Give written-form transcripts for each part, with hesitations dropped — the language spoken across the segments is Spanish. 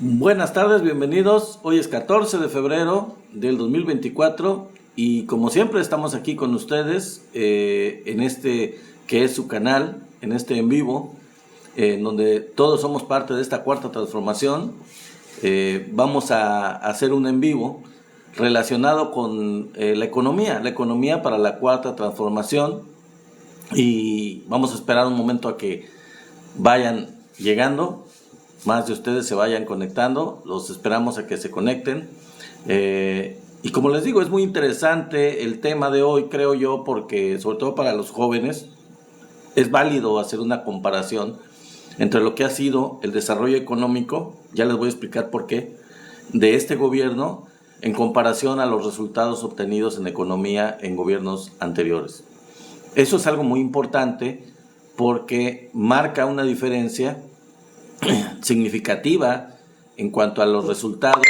Buenas tardes, bienvenidos. Hoy es 14 de febrero del 2024 y como siempre estamos aquí con ustedes en este que es su canal, en este en vivo, en donde todos somos parte de esta cuarta transformación. Vamos a hacer un en vivo relacionado con la economía para la cuarta transformación y vamos a esperar un momento a que vayan llegando, más de ustedes se vayan conectando, los esperamos a que se conecten. Y como les digo, es muy interesante el tema de hoy, creo yo, porque sobre todo para los jóvenes es válido hacer una comparación entre lo que ha sido el desarrollo económico, ya les voy a explicar por qué, de este gobierno en comparación a los resultados obtenidos en economía en gobiernos anteriores. Eso es algo muy importante porque marca una diferencia significativa en cuanto a los resultados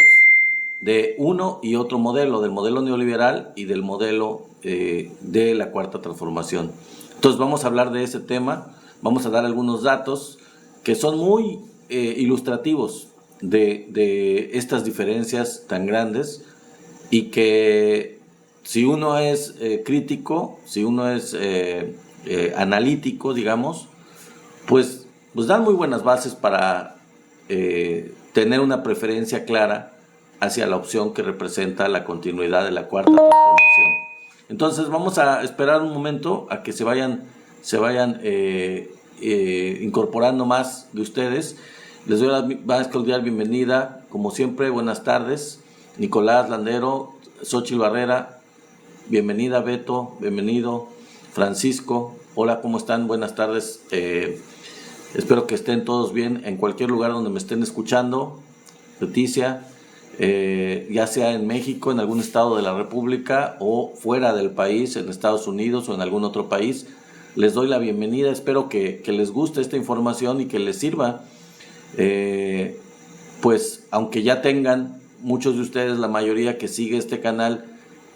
de uno y otro modelo, del modelo neoliberal y del modelo de la cuarta transformación. Entonces vamos a hablar de ese tema, vamos a dar algunos datos que son muy ilustrativos de estas diferencias tan grandes y que si uno es crítico, si uno es analítico, digamos, pues dan muy buenas bases para tener una preferencia clara hacia la opción que representa la continuidad de la cuarta transformación. Entonces vamos a esperar un momento a que se vayan incorporando más de ustedes. Les doy la más cordial bienvenida, como siempre, buenas tardes. Nicolás Landero, Xochitl Barrera, bienvenida. Beto, bienvenido. Francisco, hola, ¿cómo están? Buenas tardes. Espero que estén todos bien en cualquier lugar donde me estén escuchando. Leticia, ya sea en México, en algún estado de la República o fuera del país, en Estados Unidos o en algún otro país, les doy la bienvenida. Espero que les guste esta información y que les sirva. Pues aunque ya tengan muchos de ustedes, la mayoría que sigue este canal,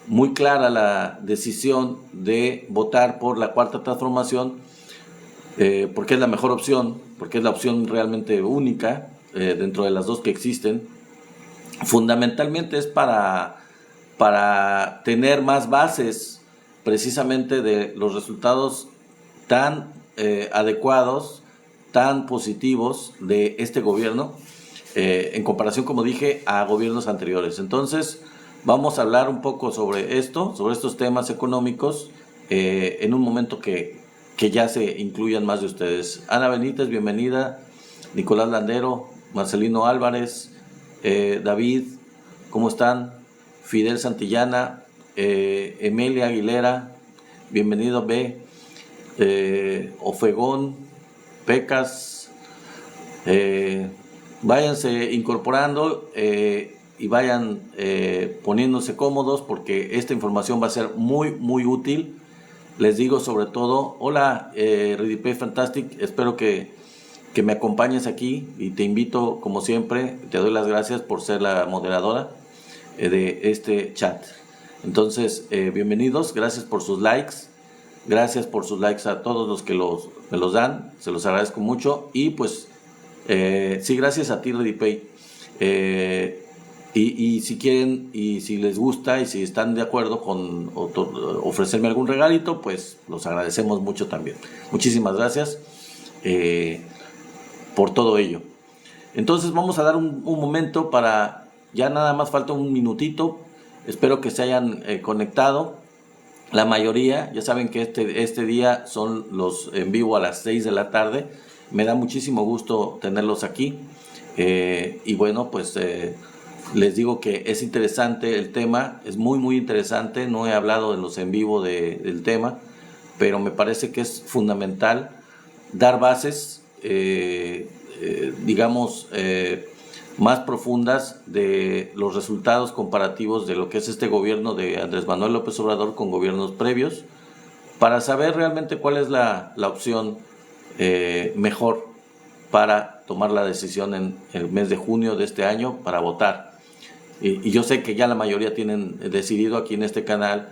muy clara la decisión de votar por la cuarta transformación, porque es la mejor opción, porque es la opción realmente única dentro de las dos que existen. Fundamentalmente es para tener más bases precisamente de los resultados tan adecuados, tan positivos de este gobierno en comparación, como dije, a gobiernos anteriores. Entonces vamos a hablar un poco sobre esto, sobre estos temas económicos en un momento que ya se incluyan más de ustedes. Ana Benítez, bienvenida. Nicolás Landero, Marcelino Álvarez, David, ¿cómo están? Fidel Santillana, Emilia Aguilera, bienvenido. B, Ofegón, Pecas, váyanse incorporando y vayan poniéndose cómodos porque esta información va a ser muy útil. Les digo sobre todo, hola Redipay Fantastic, espero que me acompañes aquí y te invito como siempre, te doy las gracias por ser la moderadora de este chat. Entonces, bienvenidos, gracias por sus likes, a todos los que me los dan, se los agradezco mucho y pues sí, gracias a ti Redipay. Y si quieren y si les gusta y si están de acuerdo con ofrecerme algún regalito, pues los agradecemos mucho también. Muchísimas gracias por todo ello. Entonces vamos a dar un momento para, ya nada más falta un minutito, espero que se hayan conectado. La mayoría, ya saben que este día son los en vivo a las 6 de la tarde, me da muchísimo gusto tenerlos aquí y bueno, pues les digo que es interesante el tema, es muy interesante. No he hablado de los en vivo del tema, pero me parece que es fundamental dar bases, digamos, más profundas de los resultados comparativos de lo que es este gobierno de Andrés Manuel López Obrador con gobiernos previos, para saber realmente cuál es la opción mejor para tomar la decisión en el mes de junio de este año para votar. Y yo sé que ya la mayoría tienen decidido aquí en este canal,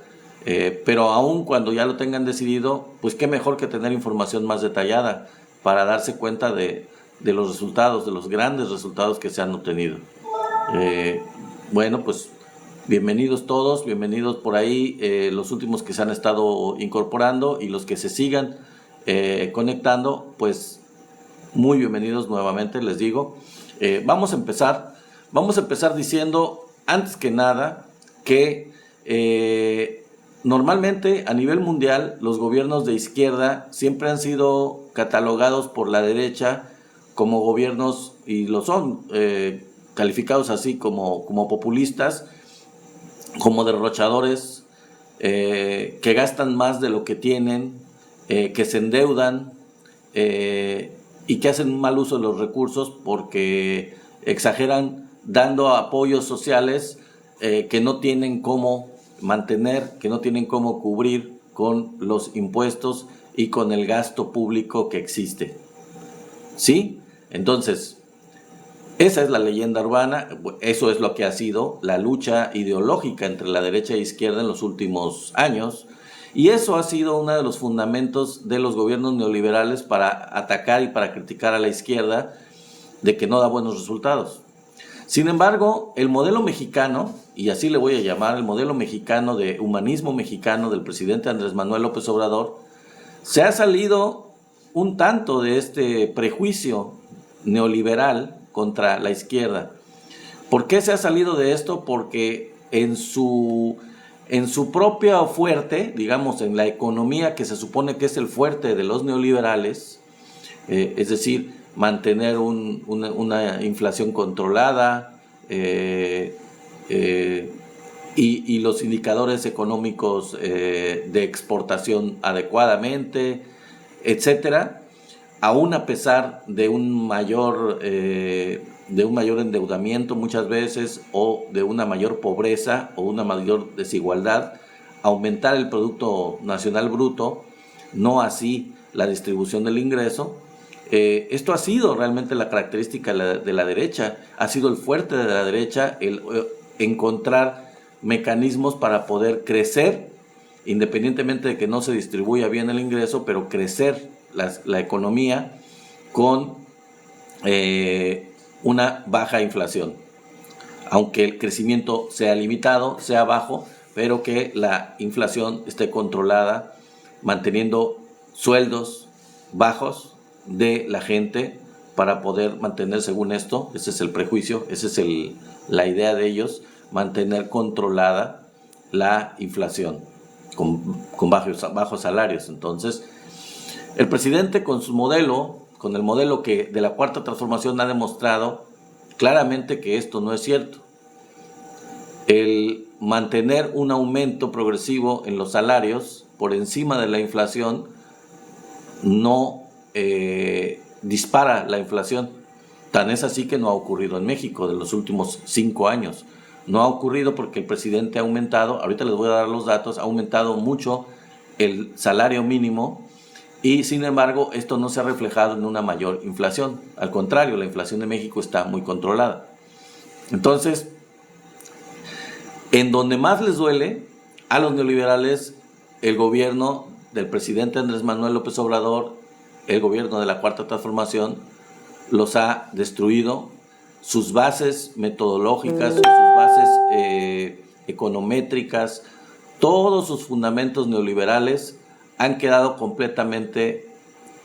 pero aún cuando ya lo tengan decidido, pues qué mejor que tener información más detallada para darse cuenta de de los resultados, de los grandes resultados que se han obtenido. Bueno, pues bienvenidos todos, bienvenidos por ahí los últimos que se han estado incorporando y los que se sigan conectando, pues muy bienvenidos nuevamente, les digo. Vamos a empezar diciendo, antes que nada, que normalmente a nivel mundial los gobiernos de izquierda siempre han sido catalogados por la derecha como gobiernos, y lo son, calificados así como populistas, como derrochadores, que gastan más de lo que tienen, que se endeudan y que hacen mal uso de los recursos porque exageran dando apoyos sociales que no tienen cómo mantener, que no tienen cómo cubrir con los impuestos y con el gasto público que existe. ¿Sí? Entonces, esa es la leyenda urbana, eso es lo que ha sido la lucha ideológica entre la derecha e izquierda en los últimos años, y eso ha sido uno de los fundamentos de los gobiernos neoliberales para atacar y para criticar a la izquierda de que no da buenos resultados. Sin embargo, el modelo mexicano, y así le voy a llamar, el modelo mexicano de humanismo mexicano del presidente Andrés Manuel López Obrador, se ha salido un tanto de este prejuicio neoliberal contra la izquierda. ¿Por qué se ha salido de esto? Porque en su propio fuerte, digamos, en la economía que se supone que es el fuerte de los neoliberales, es decir, mantener una inflación controlada y los indicadores económicos de exportación adecuadamente, etcétera, aún a pesar de un mayor endeudamiento muchas veces, o de una mayor pobreza o una mayor desigualdad, aumentar el Producto Nacional Bruto, no así la distribución del ingreso. Esto ha sido realmente la característica de la derecha, ha sido el fuerte de la derecha, el encontrar mecanismos para poder crecer, independientemente de que no se distribuya bien el ingreso, pero crecer la economía con una baja inflación, aunque el crecimiento sea limitado, sea bajo, pero que la inflación esté controlada, manteniendo sueldos bajos de la gente para poder mantener, según esto, ese es el prejuicio, esa es la idea de ellos, mantener controlada la inflación con bajos salarios. Entonces, el presidente con su modelo, con el modelo que de la Cuarta Transformación, ha demostrado claramente que esto no es cierto. El mantener un aumento progresivo en los salarios por encima de la inflación no dispara la inflación. Tan es así que no ha ocurrido en México de los últimos 5 años. No ha ocurrido porque el presidente ha aumentado, ahorita les voy a dar los datos, ha aumentado mucho el salario mínimo, y sin embargo esto no se ha reflejado en una mayor inflación. Al contrario, la inflación de México está muy controlada. Entonces, en donde más les duele a los neoliberales, el gobierno del presidente Andrés Manuel López Obrador, el gobierno de la Cuarta Transformación, los ha destruido. Sus bases metodológicas, sus bases econométricas, todos sus fundamentos neoliberales han quedado completamente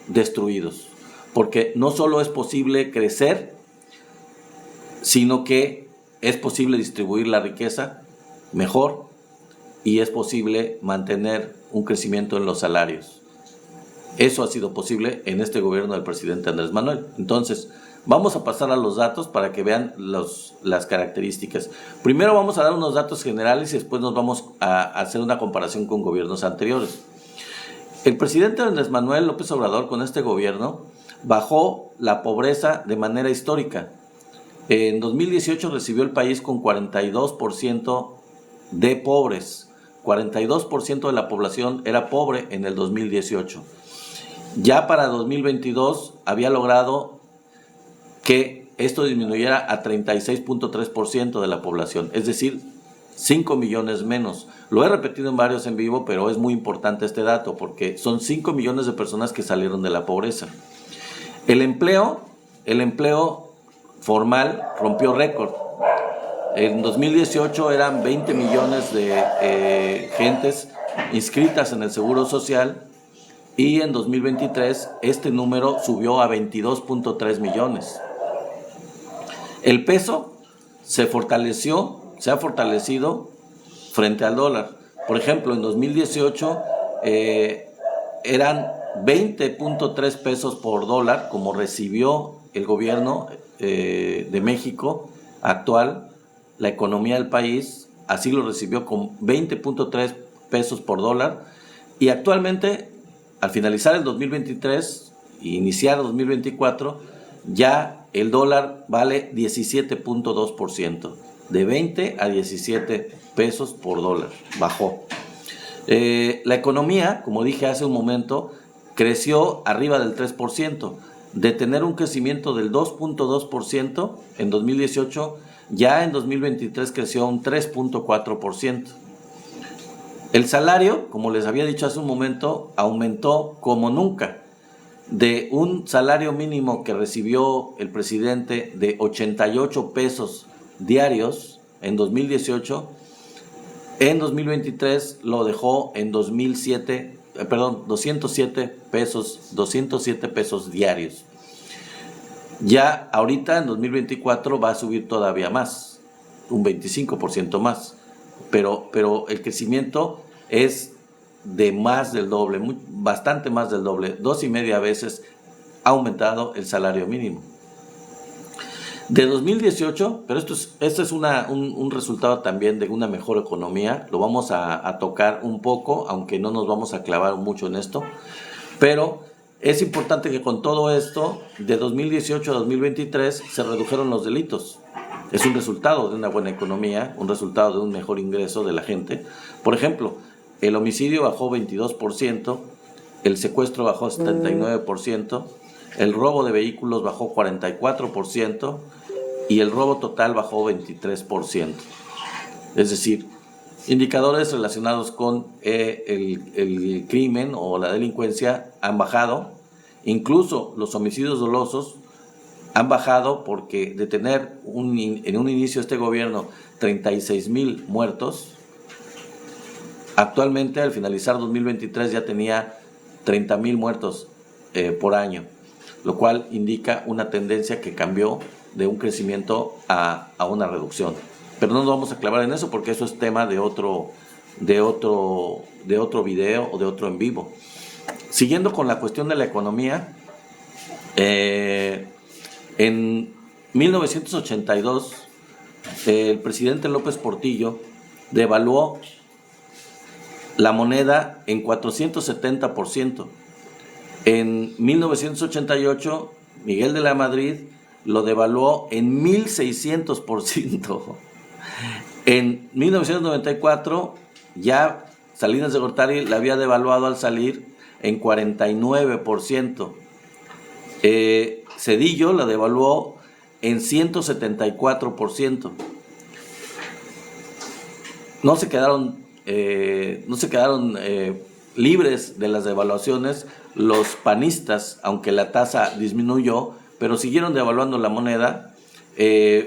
destruidos, porque no solo es posible crecer, sino que es posible distribuir la riqueza mejor y es posible mantener un crecimiento en los salarios. Eso ha sido posible en este gobierno del presidente Andrés Manuel. Entonces, vamos a pasar a los datos para que vean las características. Primero vamos a dar unos datos generales y después nos vamos a hacer una comparación con gobiernos anteriores. El presidente Andrés Manuel López Obrador, con este gobierno, bajó la pobreza de manera histórica. En 2018 recibió el país con 42% de pobres. 42% de la población era pobre en el 2018. Ya para 2022 había logrado que esto disminuyera a 36.3% de la población, es decir, 5 millones menos. Lo he repetido en varios en vivo, pero es muy importante este dato porque son 5 millones de personas que salieron de la pobreza. El empleo el empleo formal rompió récord. En 2018 eran 20 millones de gentes inscritas en el Seguro Social y en 2023 este número subió a 22.3 millones. El peso se ha fortalecido frente al dólar. Por ejemplo, en 2018 eran 20.3 pesos por dólar, como recibió el gobierno de México actual, la economía del país, así lo recibió con 20.3 pesos por dólar, y actualmente, al finalizar el 2023 e iniciar el 2024, ya el dólar vale 17.2%, de 20 a 17 pesos por dólar, bajó. La economía, como dije hace un momento, creció arriba del 3%, de tener un crecimiento del 2.2% en 2018, ya en 2023 creció un 3.4%. El salario, como les había dicho hace un momento, aumentó como nunca. De un salario mínimo que recibió el presidente de 88 pesos diarios en 2018, en 2023 lo dejó en 207 pesos diarios. Ya ahorita en 2024 va a subir todavía más, un 25% más, pero el crecimiento es de más del doble, bastante más del doble, 2.5 veces ha aumentado el salario mínimo. De 2018, pero esto es un resultado también de una mejor economía, lo vamos a tocar un poco, aunque no nos vamos a clavar mucho en esto, pero es importante que con todo esto, de 2018 a 2023, se redujeron los delitos. Es un resultado de una buena economía, un resultado de un mejor ingreso de la gente. Por ejemplo, el homicidio bajó 22%, el secuestro bajó 79%, el robo de vehículos bajó 44% y el robo total bajó 23%. Es decir, indicadores relacionados con el crimen o la delincuencia han bajado. Incluso los homicidios dolosos han bajado, porque de tener en un inicio este gobierno 36,000 muertos, actualmente al finalizar 2023 ya tenía 30,000 muertos por año, lo cual indica una tendencia que cambió de un crecimiento a una reducción. Pero no nos vamos a clavar en eso, porque eso es tema de otro video o de otro en vivo. Siguiendo con la cuestión de la economía, en 1982 el presidente López Portillo devaluó la moneda en 470%. En 1988 Miguel de la Madrid lo devaluó en 1,600%. En 1994 ya Salinas de Gortari la había devaluado al salir en 49%. Zedillo la devaluó en 174%. No se quedaron libres de las devaluaciones los panistas, aunque la tasa disminuyó, pero siguieron devaluando la moneda.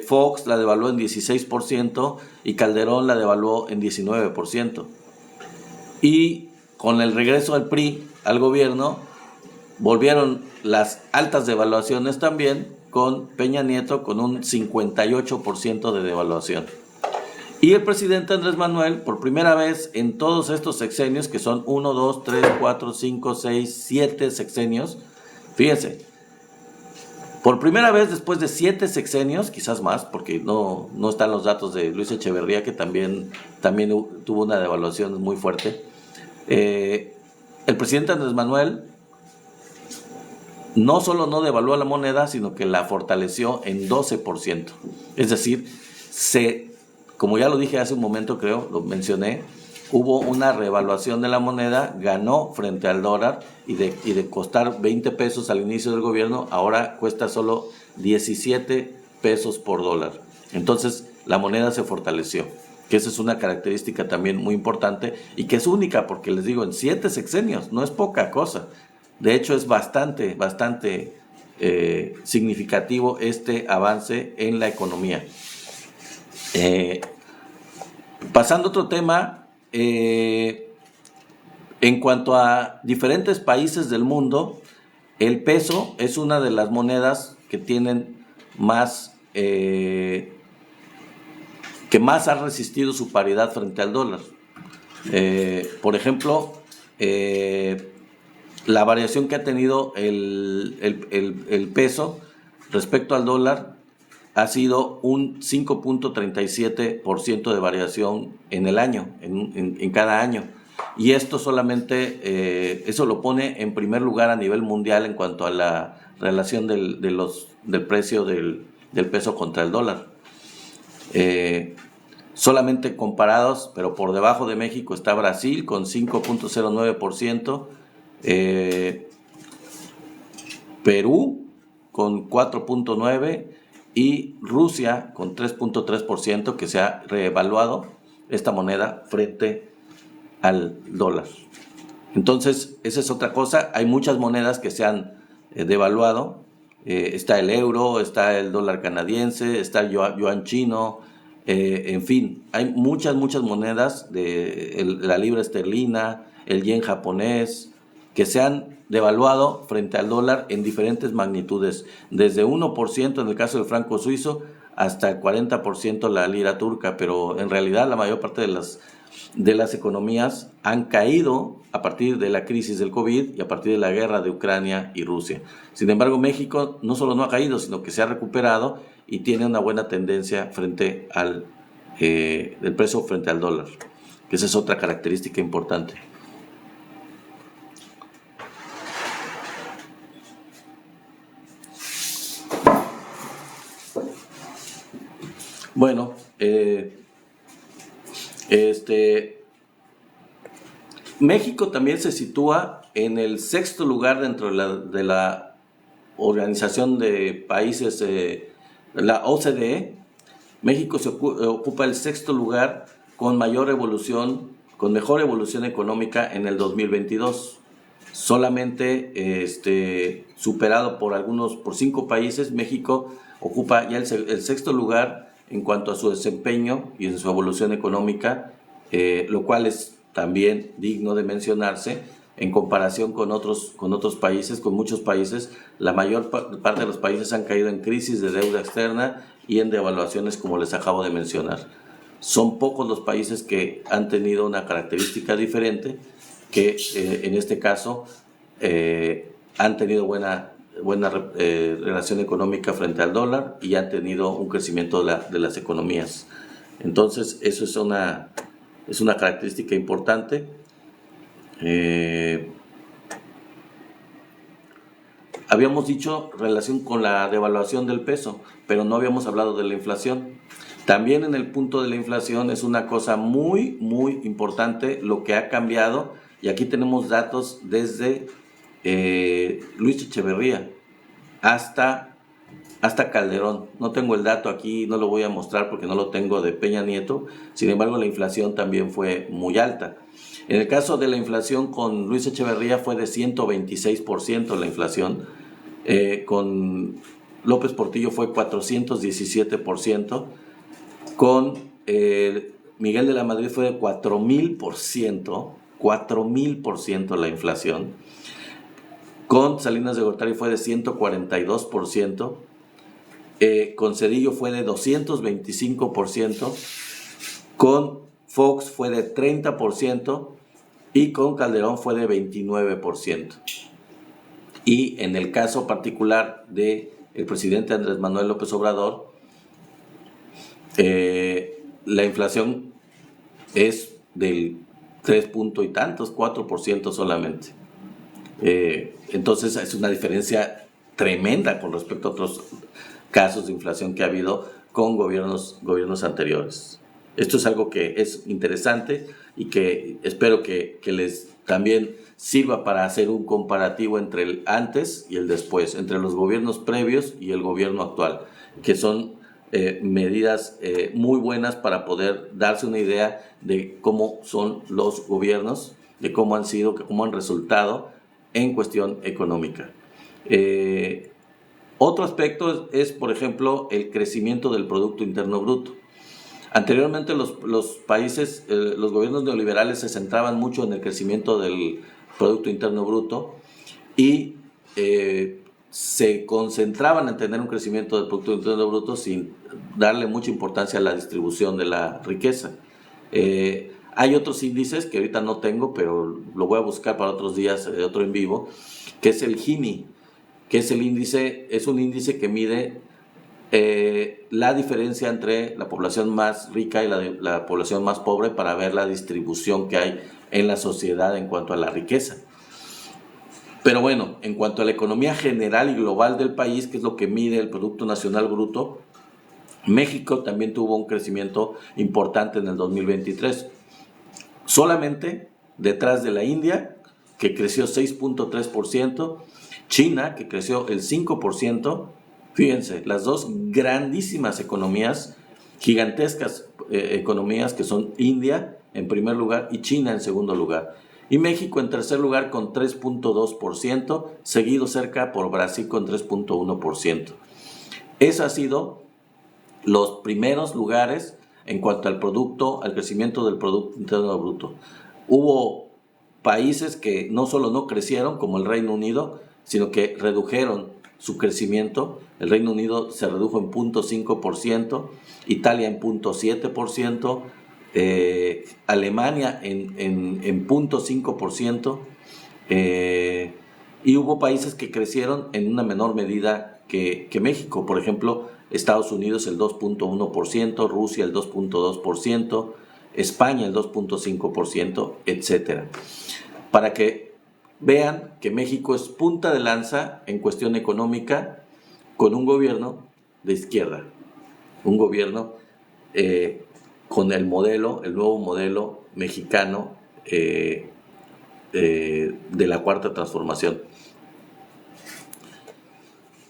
Fox la devaluó en 16% y Calderón la devaluó en 19%. Y con el regreso del PRI al gobierno, volvieron las altas devaluaciones también, con Peña Nieto con un 58% de devaluación. Y el presidente Andrés Manuel, por primera vez en todos estos sexenios, que son 1, 2, 3, 4, 5, 6, 7 sexenios, fíjense, por primera vez después de 7 sexenios, quizás más, porque no están los datos de Luis Echeverría, que también tuvo una devaluación muy fuerte, el presidente Andrés Manuel no solo no devaluó la moneda, sino que la fortaleció en 12%. Es decir, como ya lo dije hace un momento, creo, lo mencioné, hubo una revaluación de la moneda, ganó frente al dólar, y de costar 20 pesos al inicio del gobierno, ahora cuesta solo 17 pesos por dólar. Entonces la moneda se fortaleció, que esa es una característica también muy importante y que es única, porque les digo, en 7 sexenios no es poca cosa. De hecho es bastante significativo este avance en la economía. Pasando a otro tema, en cuanto a diferentes países del mundo, el peso es una de las monedas que tienen más, que más ha resistido su paridad frente al dólar. Por ejemplo, la variación que ha tenido el peso respecto al dólar ha sido un 5.37% de variación en el año, en cada año. Y esto solamente, eso lo pone en primer lugar a nivel mundial en cuanto a la relación del precio del peso contra el dólar. Solamente comparados, pero por debajo de México, está Brasil con 5.09%, Perú con 4.9% y Rusia con 3.3%, que se ha reevaluado esta moneda frente al dólar. Entonces, esa es otra cosa. Hay muchas monedas que se han devaluado. Está el euro, está el dólar canadiense, está el yuan chino, en fin, hay muchas monedas, la libra esterlina, el yen japonés, que se han devaluado frente al dólar en diferentes magnitudes, desde 1% en el caso del franco suizo hasta el 40% la lira turca, pero en realidad la mayor parte de las economías han caído a partir de la crisis del COVID y a partir de la guerra de Ucrania y Rusia. Sin embargo, México no solo no ha caído, sino que se ha recuperado y tiene una buena tendencia frente al del precio frente al dólar, que esa es otra característica importante. Bueno, México también se sitúa en el 6º lugar dentro de la Organización de Países, la OCDE. México se ocupa el 6º lugar con mejor evolución económica en el 2022. Solamente superado por 5 países, México ocupa ya el 6º lugar en cuanto a su desempeño y en su evolución económica, lo cual es también digno de mencionarse en comparación con otros países, con muchos países. La mayor parte de los países han caído en crisis de deuda externa y en devaluaciones, como les acabo de mencionar. Son pocos los países que han tenido una característica diferente, que en este caso han tenido buena relación económica frente al dólar y han tenido un crecimiento de las economías. Entonces, eso es una característica importante. Habíamos dicho relación con la devaluación del peso, pero no habíamos hablado de la inflación. También en el punto de la inflación es una cosa muy importante lo que ha cambiado, y aquí tenemos datos desde Luis Echeverría hasta Calderón. No tengo el dato aquí, no lo voy a mostrar porque no lo tengo de Peña Nieto. Sin embargo, la inflación también fue muy alta. En el caso de la inflación con Luis Echeverría fue de 126% la inflación. Con López Portillo fue 417%. Con Miguel de la Madrid fue de 4,000% la inflación. Con Salinas de Gortari fue de 142%. Con Zedillo fue de 225%. Con Fox fue de 30%. Y con Calderón fue de 29%. Y en el caso particular del presidente Andrés Manuel López Obrador, la inflación es del 3 punto y tantos, 4% solamente. Entonces es una diferencia tremenda con respecto a otros casos de inflación que ha habido con gobiernos anteriores. Esto es algo que es interesante y que espero que les también sirva para hacer un comparativo entre el antes y el después, entre los gobiernos previos y el gobierno actual, que son medidas muy buenas para poder darse una idea de cómo son los gobiernos, de cómo han sido, cómo han resultado en cuestión económica. Otro aspecto es, por ejemplo, el crecimiento del Producto Interno Bruto. Anteriormente los países, los gobiernos neoliberales se centraban mucho en el crecimiento del Producto Interno Bruto y se concentraban en tener un crecimiento del Producto Interno Bruto sin darle mucha importancia a la distribución de la riqueza. Hay otros índices que ahorita no tengo, pero lo voy a buscar para otros días, otro en vivo, que es el Gini, que es un índice que mide la diferencia entre la población más rica y la población más pobre para ver la distribución que hay en la sociedad en cuanto a la riqueza. Pero bueno, en cuanto a la economía general y global del país, que es lo que mide el Producto Nacional Bruto, México también tuvo un crecimiento importante en el 2023. Solamente detrás de la India, que creció 6.3%, China, que creció el 5%, fíjense, las dos grandísimas economías, gigantescas economías que son India en primer lugar y China en segundo lugar. Y México en tercer lugar con 3.2%, seguido cerca por Brasil con 3.1%. Esos han sido los primeros lugares en cuanto al crecimiento del Producto Interno Bruto. Hubo países que no solo no crecieron, como el Reino Unido, sino que redujeron su crecimiento. El Reino Unido se redujo en 0.5%, Italia en 0.7%, Alemania en 0.5%, y hubo países que crecieron en una menor medida que México. Por ejemplo, Estados Unidos el 2.1%, Rusia el 2.2%, España el 2.5%, etc. Para que vean que México es punta de lanza en cuestión económica con un gobierno de izquierda, un gobierno con el nuevo modelo mexicano de la Cuarta Transformación.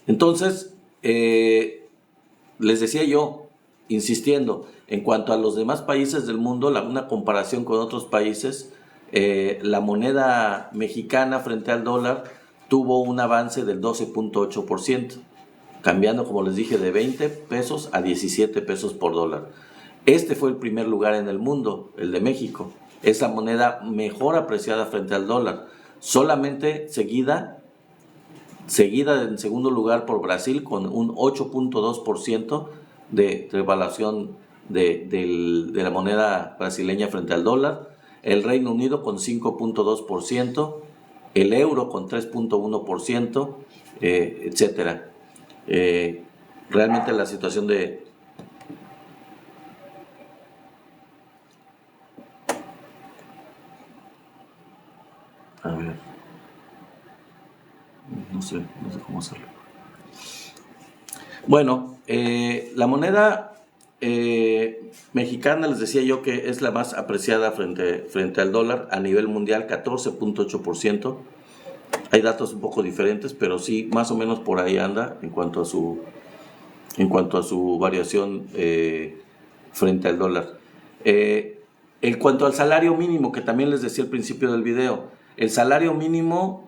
Entonces, les decía yo, insistiendo, en cuanto a los demás países del mundo, una comparación con otros países, la moneda mexicana frente al dólar tuvo un avance del 12.8%, cambiando, como les dije, de 20 pesos a 17 pesos por dólar. Este fue el primer lugar en el mundo, el de México. Es la moneda mejor apreciada frente al dólar, solamente seguida en segundo lugar por Brasil con un 8.2% de devaluación de la moneda brasileña frente al dólar, el Reino Unido con 5.2%, el euro con 3.1%, etcétera. Realmente la situación de... A ver, no sé cómo hacerlo. Bueno, la moneda mexicana, les decía yo que es la más apreciada frente al dólar a nivel mundial, 14.8%. Hay datos un poco diferentes, pero sí, más o menos por ahí anda en cuanto a su variación frente al dólar. En cuanto al salario mínimo, que también les decía al principio del video, el salario mínimo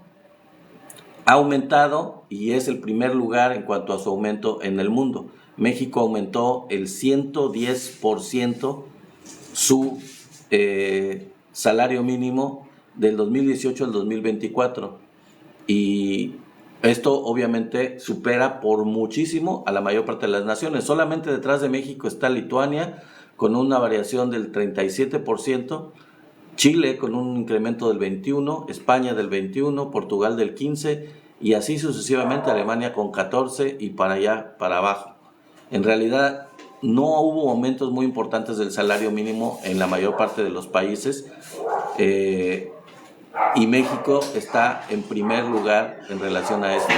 ha aumentado y es el primer lugar en cuanto a su aumento en el mundo. México aumentó el 110% su salario mínimo del 2018 al 2024. Y esto obviamente supera por muchísimo a la mayor parte de las naciones. Solamente detrás de México está Lituania con una variación del 37%, Chile con un incremento del 21%, España del 21%, Portugal del 15% y así sucesivamente, Alemania con 14% y para allá, para abajo. En realidad no hubo aumentos muy importantes del salario mínimo en la mayor parte de los países. Y México está en primer lugar en relación a esto,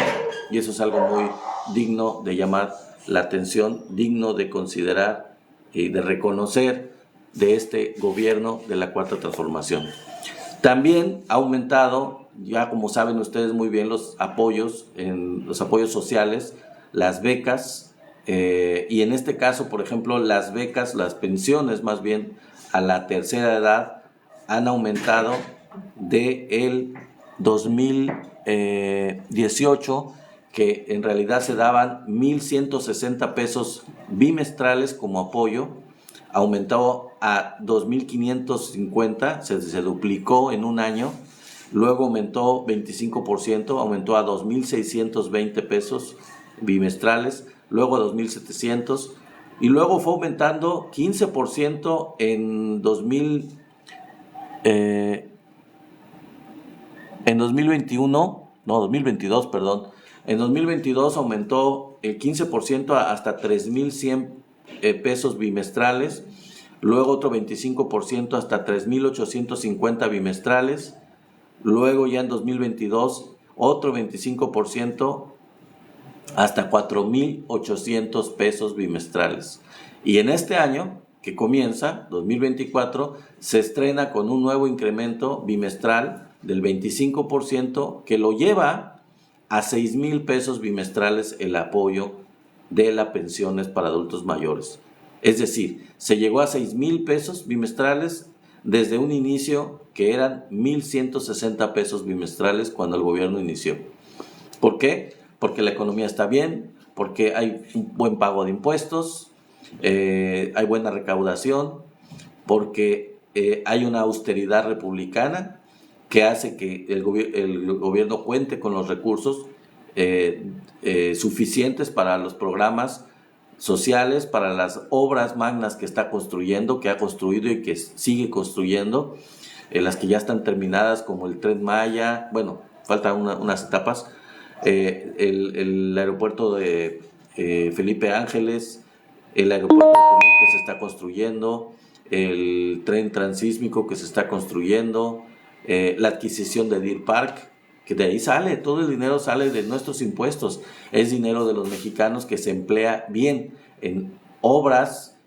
y eso es algo muy digno de llamar la atención, digno de considerar y de reconocer de este gobierno de la Cuarta Transformación. También ha aumentado, ya como saben ustedes muy bien, los apoyos sociales, las becas, y en este caso, por ejemplo, las becas, las pensiones más bien a la tercera edad han aumentado de el 2018, que en realidad se daban 1,160 pesos bimestrales como apoyo, aumentó a 2,550, se duplicó en un año, luego aumentó 25%, aumentó a 2,620 pesos bimestrales, luego a 2,700, y luego fue aumentando 15% en 2022, perdón. En 2022 aumentó el 15% hasta 3,100 pesos bimestrales, luego otro 25% hasta 3,850 bimestrales, luego ya en 2022 otro 25% hasta 4,800 pesos bimestrales. Y en este año que comienza, 2024, se estrena con un nuevo incremento bimestral del 25% que lo lleva a 6,000 pesos bimestrales el apoyo de las pensiones para adultos mayores. Es decir, se llegó a 6,000 pesos bimestrales desde un inicio que eran 1,160 pesos bimestrales cuando el gobierno inició. ¿Por qué? Porque la economía está bien, porque hay un buen pago de impuestos, hay buena recaudación, porque hay una austeridad republicana que hace que el gobierno cuente con los recursos suficientes para los programas sociales, para las obras magnas que está construyendo, que ha construido y que sigue construyendo, las que ya están terminadas como el Tren Maya, bueno, faltan unas etapas, el aeropuerto de Felipe Ángeles, el aeropuerto de Tulum que se está construyendo, el tren transísmico que se está construyendo, la adquisición de Deer Park, que de ahí sale, todo el dinero sale de nuestros impuestos, es dinero de los mexicanos que se emplea bien en obras,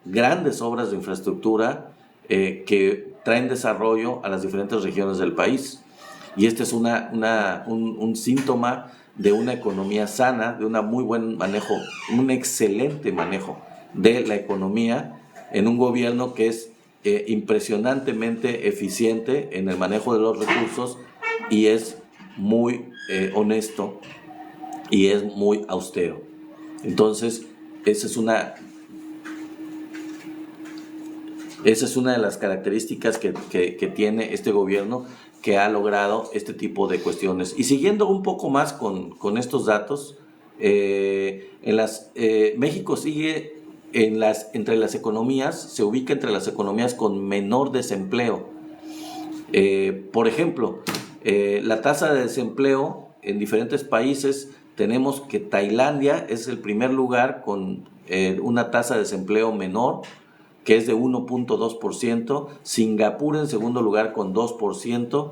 grandes obras de infraestructura que traen desarrollo a las diferentes regiones del país. Y este es un síntoma de una economía sana, de un muy buen manejo, un excelente manejo de la economía en un gobierno que es impresionantemente eficiente en el manejo de los recursos y es muy honesto y es muy austero. Entonces, esa es una de las características que tiene este gobierno, que ha logrado este tipo de cuestiones. Y siguiendo un poco más con estos datos, México sigue entre las economías, se ubica entre las economías con menor desempleo. Por ejemplo, la tasa de desempleo en diferentes países, tenemos que Tailandia es el primer lugar con una tasa de desempleo menor, que es de 1.2%, Singapur en segundo lugar con 2%,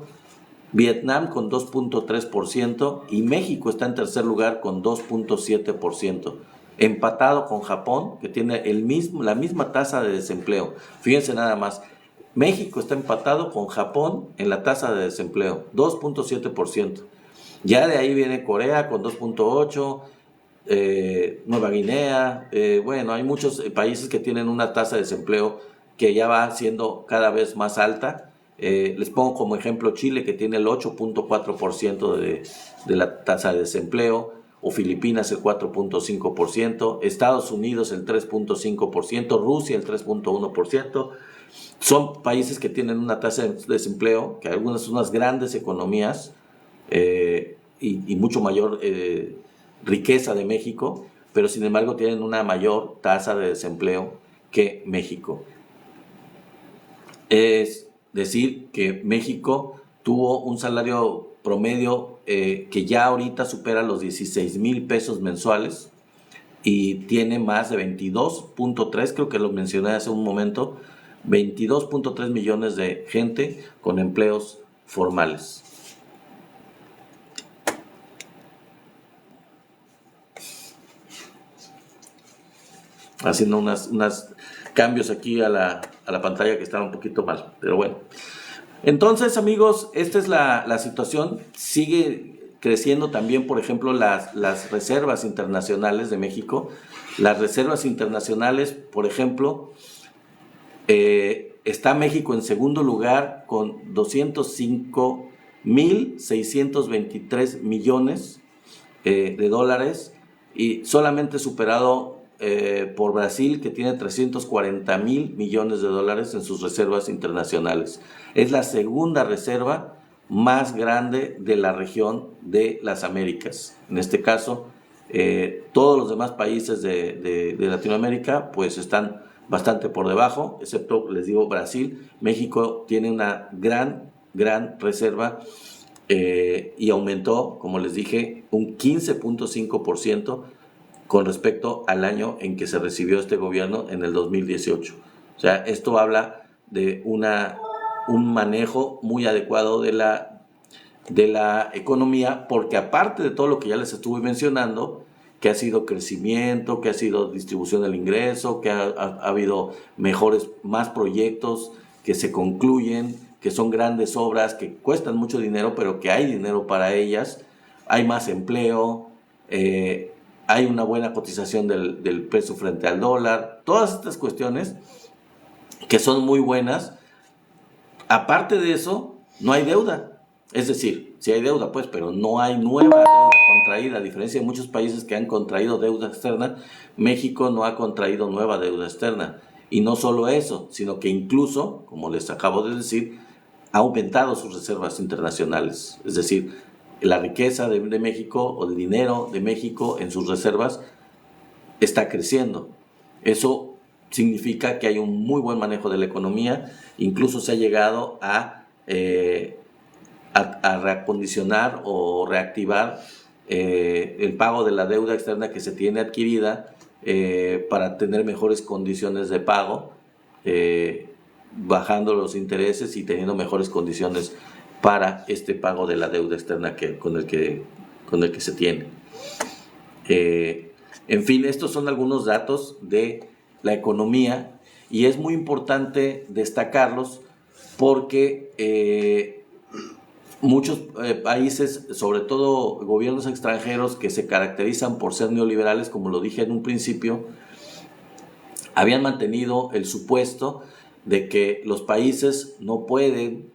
Vietnam con 2.3% y México está en tercer lugar con 2.7%, empatado con Japón, que tiene la misma tasa de desempleo. Fíjense nada más, México está empatado con Japón en la tasa de desempleo, 2.7%. Ya de ahí viene Corea con 2.8%, Nueva Guinea, bueno, hay muchos países que tienen una tasa de desempleo que ya va siendo cada vez más alta. Les pongo como ejemplo Chile, que tiene el 8.4% de la tasa de desempleo, o Filipinas el 4.5%, Estados Unidos el 3.5%, Rusia el 3.1%. Son países que tienen una tasa de desempleo, que algunas son unas grandes economías y mucho mayor riqueza de México, pero sin embargo tienen una mayor tasa de desempleo que México. Es decir, que México tuvo un salario promedio que ya ahorita supera los 16,000 pesos mensuales y tiene más de 22.3, creo que lo mencioné hace un momento, 22.3 millones de gente con empleos formales. Haciendo unos cambios aquí a la pantalla que estaba un poquito mal, pero bueno. Entonces, amigos, esta es la situación. Sigue creciendo también, por ejemplo, las reservas internacionales de México. Las reservas internacionales, por ejemplo, está México en segundo lugar con 205,623 millones de dólares, y solamente superado por Brasil, que tiene 340,000 millones de dólares en sus reservas internacionales. Es la segunda reserva más grande de la región de las Américas. En este caso, todos los demás países de Latinoamérica pues están bastante por debajo, excepto, les digo, Brasil. México tiene una gran reserva y aumentó, como les dije, un 15.5% con respecto al año en que se recibió este gobierno, en el 2018. O sea, esto habla de un manejo muy adecuado de la economía, porque aparte de todo lo que ya les estuve mencionando, que ha sido crecimiento, que ha sido distribución del ingreso, que ha habido más proyectos que se concluyen, que son grandes obras, que cuestan mucho dinero, pero que hay dinero para ellas, hay más empleo, hay una buena cotización del peso frente al dólar, todas estas cuestiones que son muy buenas. Aparte de eso, no hay deuda. Es decir, sí hay deuda, pues, pero no hay nueva deuda contraída. A diferencia de muchos países que han contraído deuda externa, México no ha contraído nueva deuda externa. Y no solo eso, sino que incluso, como les acabo de decir, ha aumentado sus reservas internacionales. Es decir, la riqueza de México, o el dinero de México en sus reservas, está creciendo. Eso significa que hay un muy buen manejo de la economía. Incluso se ha llegado a reacondicionar o reactivar el pago de la deuda externa que se tiene adquirida, para tener mejores condiciones de pago, bajando los intereses y teniendo mejores condiciones para este pago de la deuda externa con el que se tiene. En fin, estos son algunos datos de la economía, y es muy importante destacarlos porque muchos países, sobre todo gobiernos extranjeros que se caracterizan por ser neoliberales, como lo dije en un principio, habían mantenido el supuesto de que los países no pueden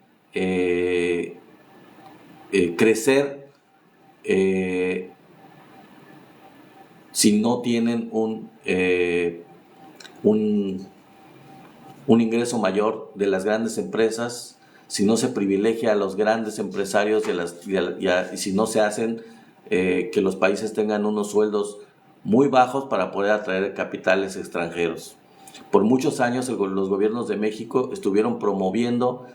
crecer si no tienen un ingreso mayor de las grandes empresas, si no se privilegia a los grandes empresarios y si no se hacen que los países tengan unos sueldos muy bajos para poder atraer capitales extranjeros. Por muchos años los gobiernos de México estuvieron promoviendo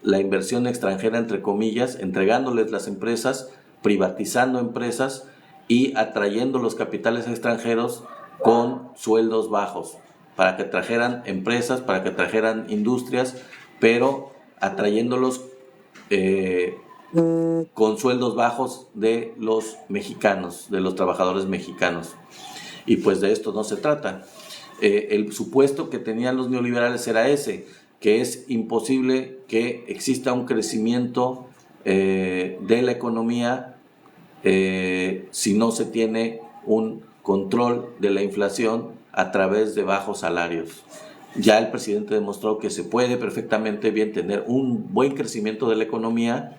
la inversión extranjera, entre comillas, entregándoles las empresas, privatizando empresas y atrayendo los capitales extranjeros con sueldos bajos, para que trajeran empresas, para que trajeran industrias, pero atrayéndolos con sueldos bajos de los mexicanos, de los trabajadores mexicanos. Y pues de esto no se trata. El supuesto que tenían los neoliberales era ese, que es imposible que exista un crecimiento de la economía si no se tiene un control de la inflación a través de bajos salarios. Ya el presidente demostró que se puede perfectamente bien tener un buen crecimiento de la economía,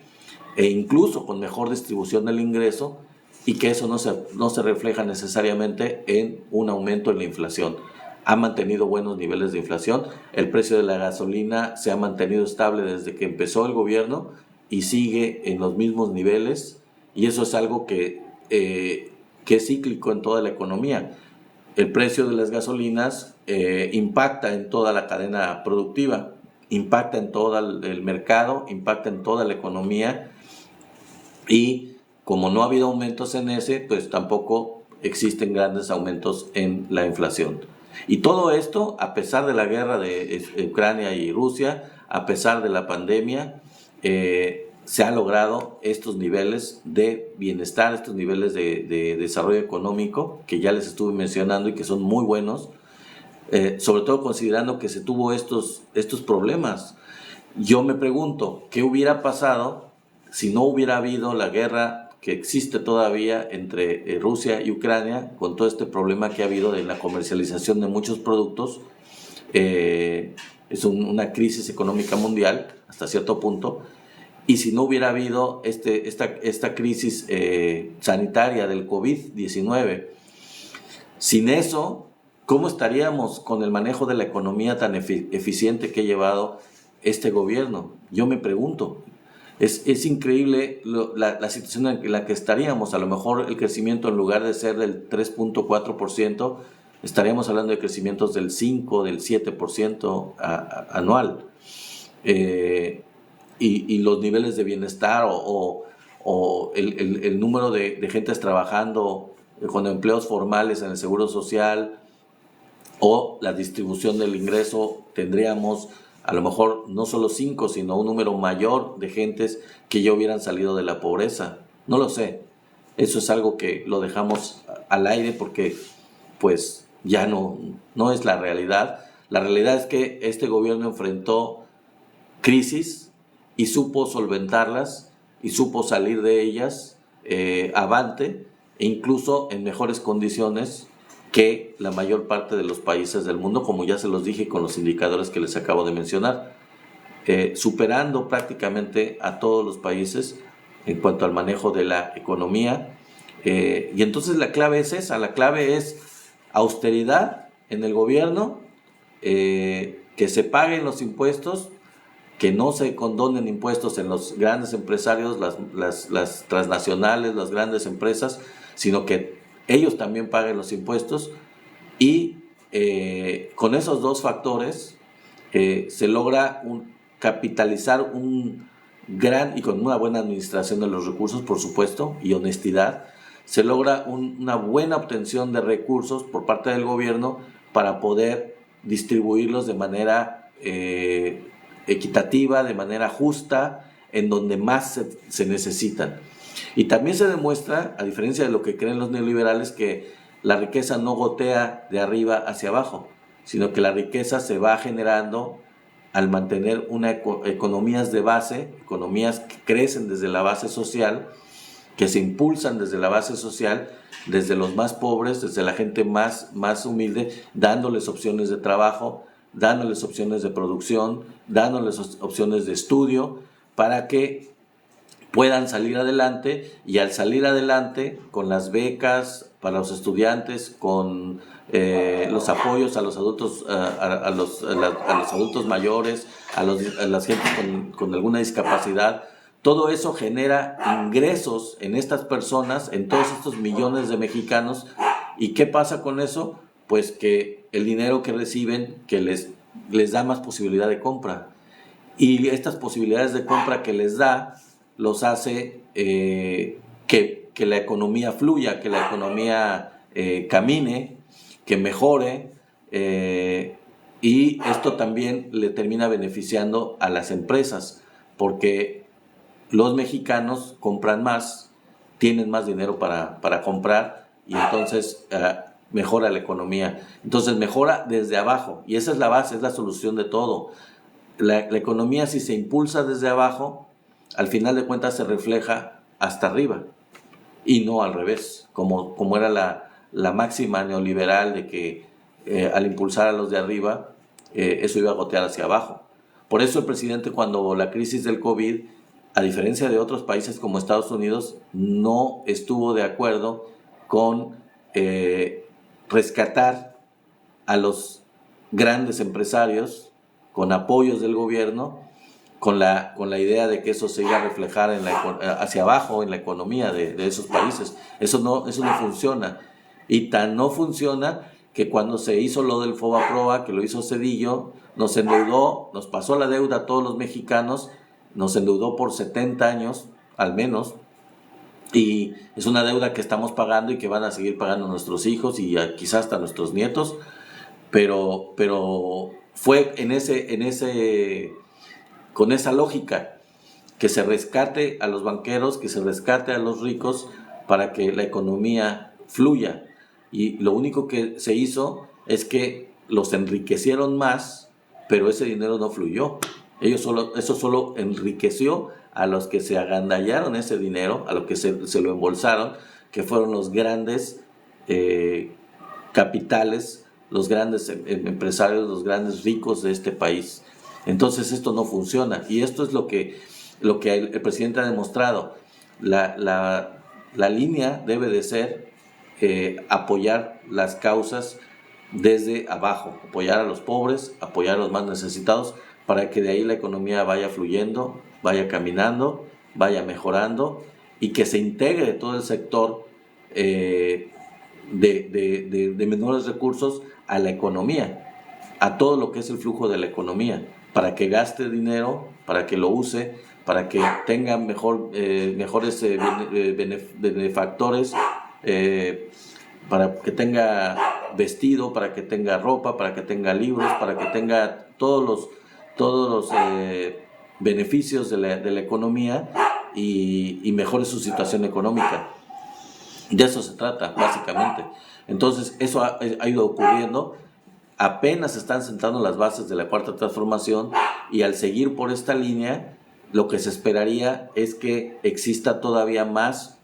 e incluso con mejor distribución del ingreso, y que eso no se refleja necesariamente en un aumento en la inflación. Ha mantenido buenos niveles de inflación. El precio de la gasolina se ha mantenido estable desde que empezó el gobierno y sigue en los mismos niveles, y eso es algo que es cíclico en toda la economía. El precio de las gasolinas impacta en toda la cadena productiva, impacta en todo el mercado, impacta en toda la economía, y como no ha habido aumentos en ese, pues tampoco existen grandes aumentos en la inflación. Y todo esto a pesar de la guerra de Ucrania y Rusia, a pesar de la pandemia, se han logrado estos niveles de bienestar, estos niveles de desarrollo económico que ya les estuve mencionando y que son muy buenos, sobre todo considerando que se tuvo estos problemas. Yo me pregunto, ¿qué hubiera pasado si no hubiera habido la guerra que existe todavía entre Rusia y Ucrania, con todo este problema que ha habido de la comercialización de muchos productos? Es una crisis económica mundial hasta cierto punto, y si no hubiera habido esta crisis sanitaria del COVID-19. Sin eso, ¿cómo estaríamos con el manejo de la economía tan eficiente que ha llevado este gobierno? Yo me pregunto. Es increíble la situación en la que estaríamos. A lo mejor el crecimiento, en lugar de ser del 3.4%, estaríamos hablando de crecimientos del 5, del 7% anual. Y los niveles de bienestar o el número de gentes trabajando con empleos formales en el Seguro Social o la distribución del ingreso, tendríamos a lo mejor no solo 5, sino un número mayor de gentes que ya hubieran salido de la pobreza. No lo sé. Eso es algo que lo dejamos al aire porque pues ya no es la realidad. La realidad es que este gobierno enfrentó crisis y supo solventarlas y supo salir de ellas avante, e incluso en mejores condiciones que la mayor parte de los países del mundo, como ya se los dije con los indicadores que les acabo de mencionar, superando prácticamente a todos los países en cuanto al manejo de la economía. Y entonces la clave es esa, la clave es austeridad en el gobierno, que se paguen los impuestos, que no se condonen impuestos en los grandes empresarios, las transnacionales, las grandes empresas, sino que ellos también paguen los impuestos, y con esos dos factores se logra capitalizar un gran, y con una buena administración de los recursos, por supuesto, y honestidad, se logra una buena obtención de recursos por parte del gobierno para poder distribuirlos de manera equitativa, de manera justa, en donde más se necesitan. Y también se demuestra, a diferencia de lo que creen los neoliberales, que la riqueza no gotea de arriba hacia abajo, sino que la riqueza se va generando al mantener economías de base, economías que crecen desde la base social, que se impulsan desde la base social, desde los más pobres, desde la gente más humilde, dándoles opciones de trabajo, dándoles opciones de producción, dándoles opciones de estudio, para que puedan salir adelante, y al salir adelante con las becas para los estudiantes, con los apoyos a los adultos, a los adultos mayores, a las gente con alguna discapacidad, todo eso genera ingresos en estas personas, en todos estos millones de mexicanos. ¿Y qué pasa con eso? Pues que el dinero que reciben, que les da más posibilidad de compra, y estas posibilidades de compra que les da los hace que la economía fluya, que la economía camine, que mejore, y esto también le termina beneficiando a las empresas, porque los mexicanos compran más, tienen más dinero para comprar, y entonces mejora la economía. Entonces mejora desde abajo, y esa es la base, es la solución de todo. La economía, si se impulsa desde abajo, al final de cuentas se refleja hasta arriba, y no al revés, como era la máxima neoliberal de que al impulsar a los de arriba, eso iba a gotear hacia abajo. Por eso el presidente, cuando la crisis del COVID, a diferencia de otros países como Estados Unidos, no estuvo de acuerdo con rescatar a los grandes empresarios con apoyos del gobierno, con la idea de que eso se iba a reflejar hacia abajo en la economía de esos países. Eso no funciona. Y tan no funciona que cuando se hizo lo del Fobaproa, que lo hizo Zedillo, nos endeudó, nos pasó la deuda a todos los mexicanos, nos endeudó por 70 años al menos, y es una deuda que estamos pagando y que van a seguir pagando nuestros hijos y quizás hasta nuestros nietos, pero fue con esa lógica, que se rescate a los banqueros, que se rescate a los ricos para que la economía fluya. Y lo único que se hizo es que los enriquecieron más, pero ese dinero no fluyó. Eso solo enriqueció a los que se agandallaron ese dinero, a los que se lo embolsaron, que fueron los grandes capitales, los grandes empresarios, los grandes ricos de este país. Entonces esto no funciona, y esto es lo que lo que el presidente ha demostrado. La línea debe de ser apoyar las causas desde abajo, apoyar a los pobres, apoyar a los más necesitados, para que de ahí la economía vaya fluyendo, vaya caminando, vaya mejorando y que se integre todo el sector de menores recursos a la economía, a todo lo que es el flujo de la economía, para que gaste dinero, para que lo use, para que tenga mejores benefactores, para que tenga vestido, para que tenga ropa, para que tenga libros, para que tenga todos los beneficios de la economía y mejore su situación económica. De eso se trata, básicamente. Entonces, eso ha ido ocurriendo. Apenas se están sentando las bases de la Cuarta Transformación, y al seguir por esta línea, lo que se esperaría es que exista todavía más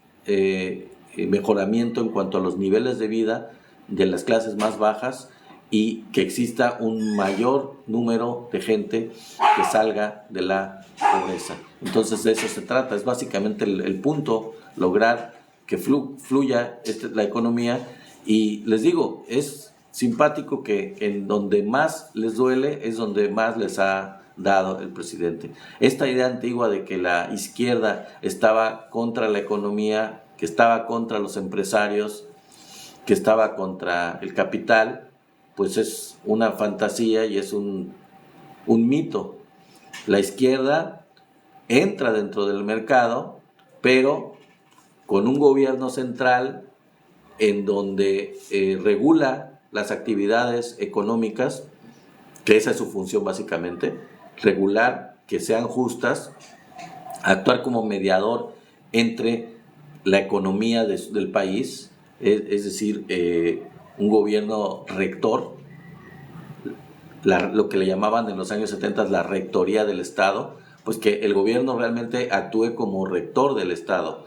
mejoramiento en cuanto a los niveles de vida de las clases más bajas, y que exista un mayor número de gente que salga de la pobreza. Entonces de eso se trata, es básicamente el punto, lograr que fluya la economía. Y les digo, es simpático que en donde más les duele es donde más les ha dado el presidente. Esta idea antigua de que la izquierda estaba contra la economía, que estaba contra los empresarios, que estaba contra el capital, pues es una fantasía y es un mito. La izquierda entra dentro del mercado, pero con un gobierno central en donde regula las actividades económicas, que esa es su función básicamente, regular, que sean justas, actuar como mediador entre la economía del país, es decir, un gobierno rector, lo que le llamaban en los años 70 la rectoría del Estado, pues que el gobierno realmente actúe como rector del estado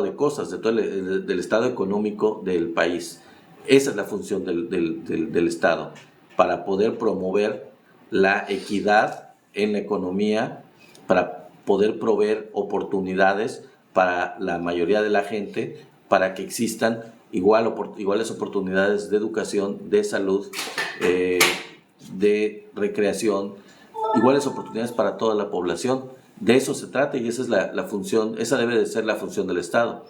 de cosas, del estado económico del país. Esa es la función del Estado, para poder promover la equidad en la economía, para poder proveer oportunidades para la mayoría de la gente, para que existan iguales oportunidades de educación, de salud, de recreación, iguales oportunidades para toda la población. De eso se trata, y esa es la función, esa debe de ser la función del Estado.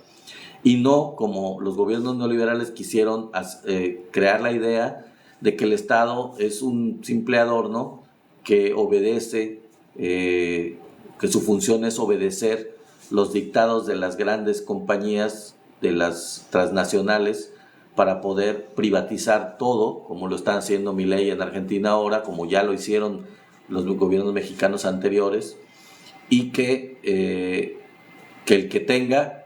Y no como los gobiernos neoliberales quisieron crear la idea de que el Estado es un simple adorno que obedece, que su función es obedecer los dictados de las grandes compañías, de las transnacionales, para poder privatizar todo, como lo están haciendo Milei en Argentina ahora, como ya lo hicieron los gobiernos mexicanos anteriores, y que el que tenga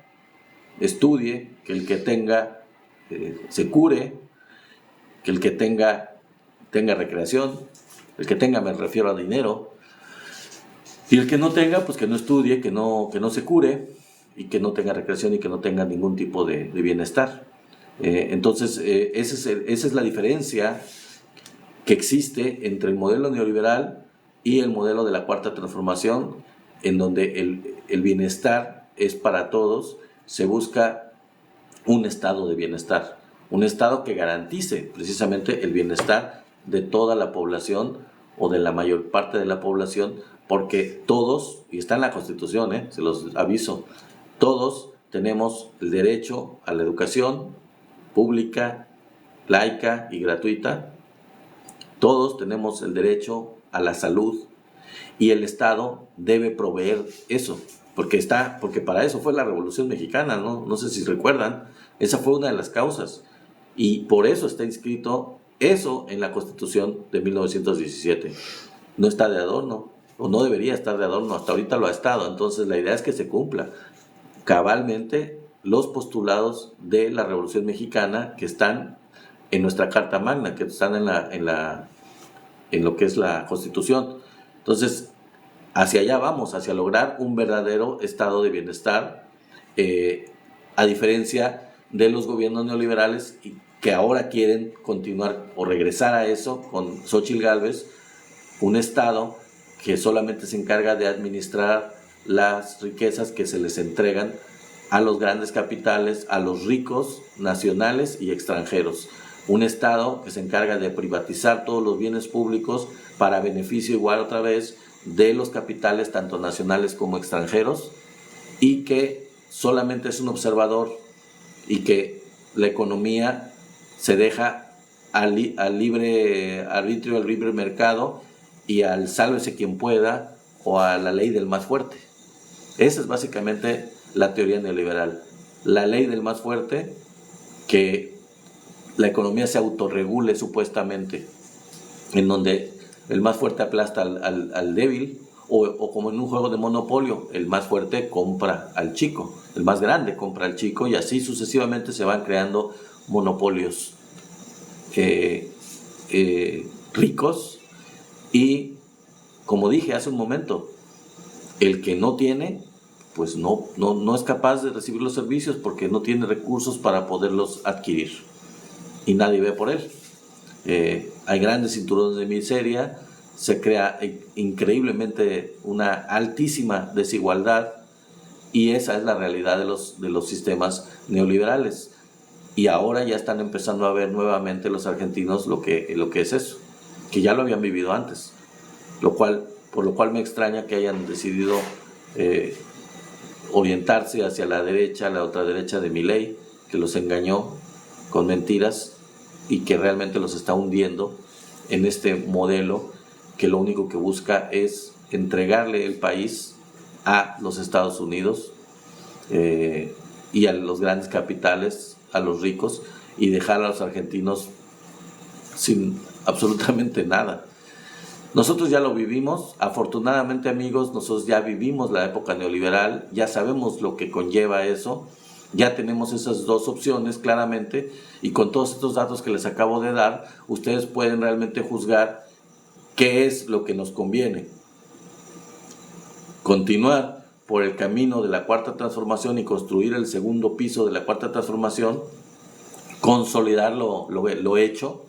estudie, que el que tenga se cure, que el que tenga recreación, el que tenga, me refiero a dinero, y el que no tenga, pues que no estudie, que no se cure, y que no tenga recreación y que no tenga ningún tipo de bienestar. Entonces, esa es la diferencia que existe entre el modelo neoliberal y el modelo de la Cuarta Transformación, en donde el bienestar es para todos. Se busca un estado de bienestar, un estado que garantice precisamente el bienestar de toda la población, o de la mayor parte de la población, porque todos, y está en la Constitución, se los aviso, todos tenemos el derecho a la educación pública, laica y gratuita. Todos tenemos el derecho a la salud, y el Estado debe proveer eso, porque para eso fue la Revolución Mexicana, no sé si recuerdan, esa fue una de las causas, y por eso está inscrito eso en la Constitución de 1917. No está de adorno, o no debería estar de adorno, hasta ahorita lo ha estado. Entonces la idea es que se cumpla cabalmente los postulados de la Revolución Mexicana, que están en nuestra Carta Magna, que están en lo que es la Constitución. Entonces, hacia allá vamos, hacia lograr un verdadero estado de bienestar, a diferencia de los gobiernos neoliberales que ahora quieren continuar o regresar a eso con Xóchitl Gálvez, un estado que solamente se encarga de administrar las riquezas que se les entregan a los grandes capitales, a los ricos nacionales y extranjeros. Un Estado que se encarga de privatizar todos los bienes públicos para beneficio igual otra vez de los capitales, tanto nacionales como extranjeros, y que solamente es un observador y que la economía se deja al libre arbitrio, al libre mercado y al sálvese quien pueda o a la ley del más fuerte. Esa es básicamente la teoría neoliberal. La ley del más fuerte, que la economía se autorregule supuestamente, en donde el más fuerte aplasta al débil, o como en un juego de monopolio, el más fuerte compra al chico, el más grande compra al chico, y así sucesivamente se van creando monopolios ricos. Y como dije hace un momento, el que no tiene, pues no es capaz de recibir los servicios porque no tiene recursos para poderlos adquirir y nadie ve por él. Hay grandes cinturones de miseria, se crea increíblemente una altísima desigualdad, y esa es la realidad de los sistemas neoliberales. Y ahora ya están empezando a ver nuevamente los argentinos lo que es eso, que ya lo habían vivido antes, por lo cual me extraña que hayan decidido orientarse hacia la derecha, la otra derecha de Milei, que los engañó con mentiras y que realmente los está hundiendo en este modelo que lo único que busca es entregarle el país a los Estados Unidos y a los grandes capitales, a los ricos, y dejar a los argentinos sin absolutamente nada. Nosotros ya lo vivimos, afortunadamente, amigos, nosotros ya vivimos la época neoliberal, ya sabemos lo que conlleva eso, ya tenemos esas dos opciones claramente, y con todos estos datos que les acabo de dar, ustedes pueden realmente juzgar qué es lo que nos conviene. Continuar por el camino de la Cuarta Transformación y construir el segundo piso de la Cuarta Transformación, consolidar lo hecho,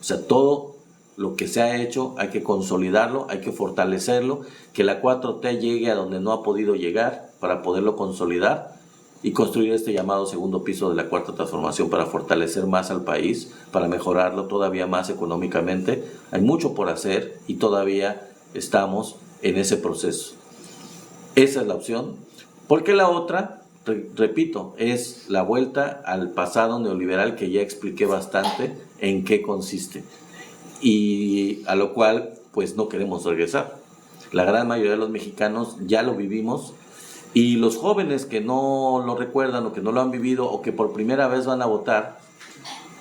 o sea, todo lo que se ha hecho hay que consolidarlo, hay que fortalecerlo, que la 4T llegue a donde no ha podido llegar para poderlo consolidar y construir este llamado segundo piso de la Cuarta Transformación para fortalecer más al país, para mejorarlo todavía más económicamente. Hay mucho por hacer y todavía estamos en ese proceso. Esa es la opción, porque la otra, repito, es la vuelta al pasado neoliberal, que ya expliqué bastante en qué consiste, y a lo cual pues no queremos regresar. La gran mayoría de los mexicanos ya lo vivimos, y los jóvenes que no lo recuerdan o que no lo han vivido o que por primera vez van a votar,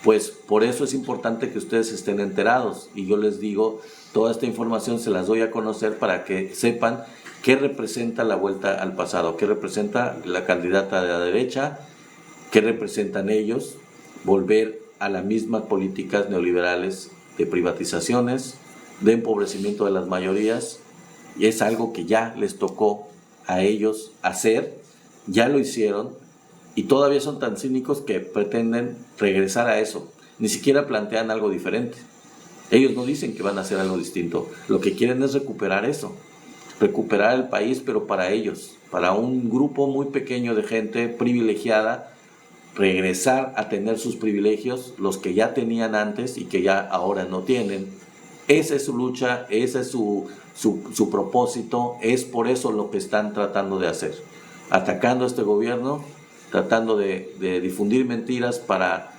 pues por eso es importante que ustedes estén enterados, y yo les digo, toda esta información se las doy a conocer para que sepan qué representa la vuelta al pasado, qué representa la candidata de la derecha, qué representan ellos, volver a las mismas políticas neoliberales de privatizaciones, de empobrecimiento de las mayorías, y es algo que ya les tocó a ellos hacer, ya lo hicieron, y todavía son tan cínicos que pretenden regresar a eso, ni siquiera plantean algo diferente. Ellos no dicen que van a hacer algo distinto, lo que quieren es recuperar eso, recuperar el país, pero para ellos, para un grupo muy pequeño de gente privilegiada, regresar a tener sus privilegios, los que ya tenían antes y que ya ahora no tienen. Esa es su lucha, ese es su propósito, es por eso lo que están tratando de hacer, atacando a este gobierno, tratando de difundir mentiras para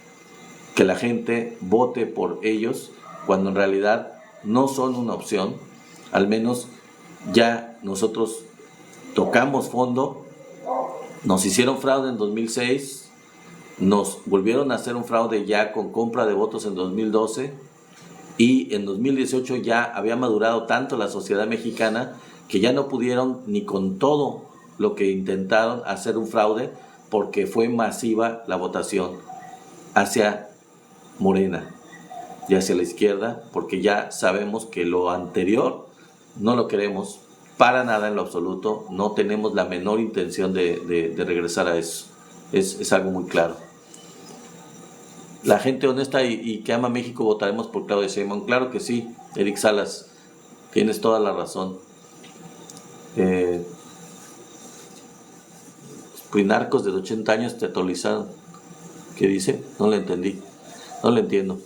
que la gente vote por ellos, cuando en realidad no son una opción. Al menos ya nosotros tocamos fondo, nos hicieron fraude en 2006, nos volvieron a hacer un fraude ya con compra de votos en 2012, y en 2018 ya había madurado tanto la sociedad mexicana que ya no pudieron ni con todo lo que intentaron hacer un fraude, porque fue masiva la votación hacia Morena y hacia la izquierda, porque ya sabemos que lo anterior no lo queremos para nada en lo absoluto, no tenemos la menor intención de regresar a eso, es algo muy claro. La gente honesta y que ama México votaremos por Claudia Sheinbaum. Claro que sí, Eric Salas, tienes toda la razón. Prinarcos de 80 años teatralizaron. ¿Qué dice? No le entendí. No le entiendo.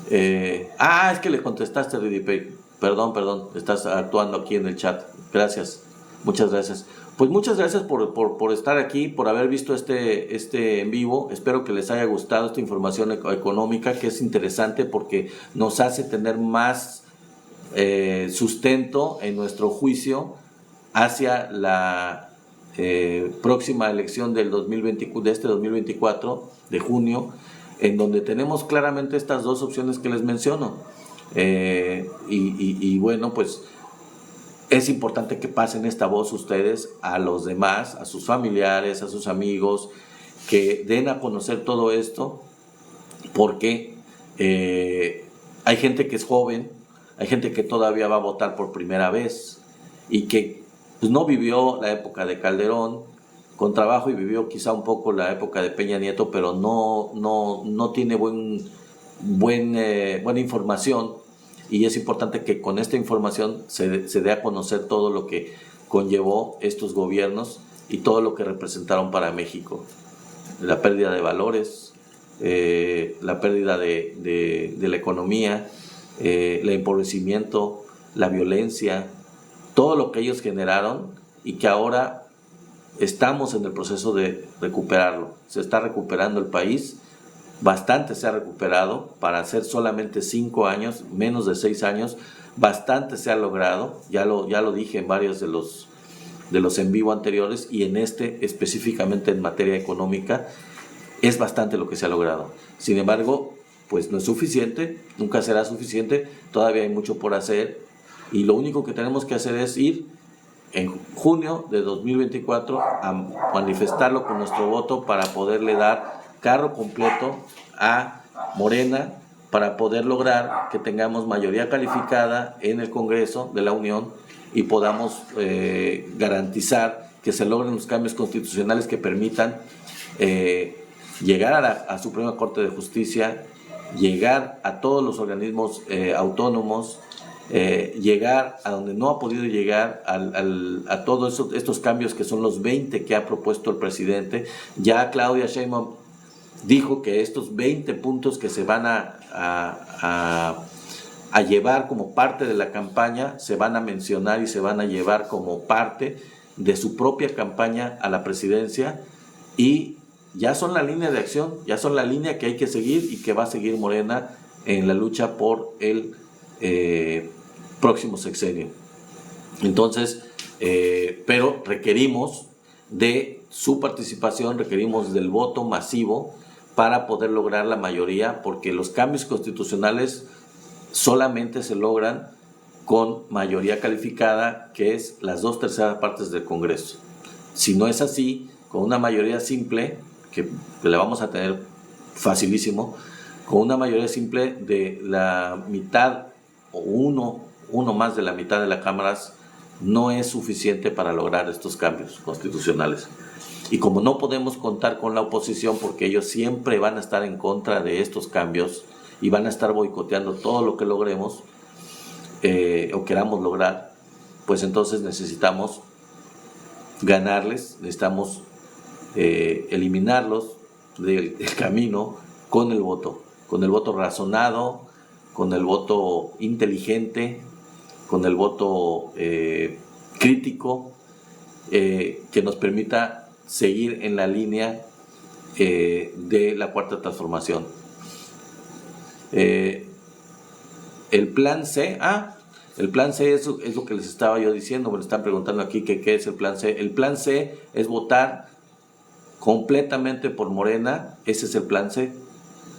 Es que le contestaste, Ridipey. Perdón, estás actuando aquí en el chat. Gracias, muchas gracias. Pues muchas gracias por estar aquí, por haber visto este en vivo. Espero que les haya gustado esta información económica, que es interesante porque nos hace tener más sustento en nuestro juicio hacia la próxima elección del 2024, de este 2024, de junio, en donde tenemos claramente estas dos opciones que les menciono. Y bueno, pues es importante que pasen esta voz ustedes a los demás, a sus familiares, a sus amigos, que den a conocer todo esto, porque hay gente que es joven, hay gente que todavía va a votar por primera vez y que pues, no vivió la época de Calderón con trabajo y vivió quizá un poco la época de Peña Nieto, pero no tiene buena información, y es importante que con esta información se dé a conocer todo lo que conllevó estos gobiernos y todo lo que representaron para México. La pérdida de valores, la pérdida de la economía, el empobrecimiento, la violencia, todo lo que ellos generaron y que ahora estamos en el proceso de recuperarlo. Se está recuperando el país, bastante se ha recuperado, para hacer solamente 5 años, menos de 6 años, bastante se ha logrado, ya lo dije en varios de los en vivo anteriores, y en este específicamente en materia económica, es bastante lo que se ha logrado. Sin embargo, pues no es suficiente, nunca será suficiente, todavía hay mucho por hacer, y lo único que tenemos que hacer es ir en junio de 2024 a manifestarlo con nuestro voto para poderle dar carro completo a Morena, para poder lograr que tengamos mayoría calificada en el Congreso de la Unión y podamos garantizar que se logren los cambios constitucionales que permitan llegar a la Suprema Corte de Justicia, llegar a todos los organismos autónomos, llegar a donde no ha podido llegar, a todos estos cambios que son los 20 que ha propuesto el presidente. Ya Claudia Sheinbaum dijo que estos 20 puntos que se van a llevar como parte de la campaña, se van a mencionar y se van a llevar como parte de su propia campaña a la presidencia, y ya son la línea de acción, ya son la línea que hay que seguir y que va a seguir Morena en la lucha por el próximo sexenio. Entonces, pero requerimos de su participación, requerimos del voto masivo para poder lograr la mayoría, porque los cambios constitucionales solamente se logran con mayoría calificada, que es las 2/3 partes del Congreso. Si no es así, con una mayoría simple, que la vamos a tener facilísimo, con una mayoría simple de la mitad o uno más de la mitad de las cámaras, no es suficiente para lograr estos cambios constitucionales. Y como no podemos contar con la oposición, porque ellos siempre van a estar en contra de estos cambios y van a estar boicoteando todo lo que logremos o queramos lograr, pues entonces necesitamos ganarles, necesitamos eliminarlos del camino con el voto razonado, con el voto inteligente, con el voto crítico, que nos permita seguir en la línea de la Cuarta Transformación. El plan C, el plan C es lo que les estaba yo diciendo, me lo están preguntando aquí que qué es el plan C. El plan C es votar completamente por Morena, ese es el plan C,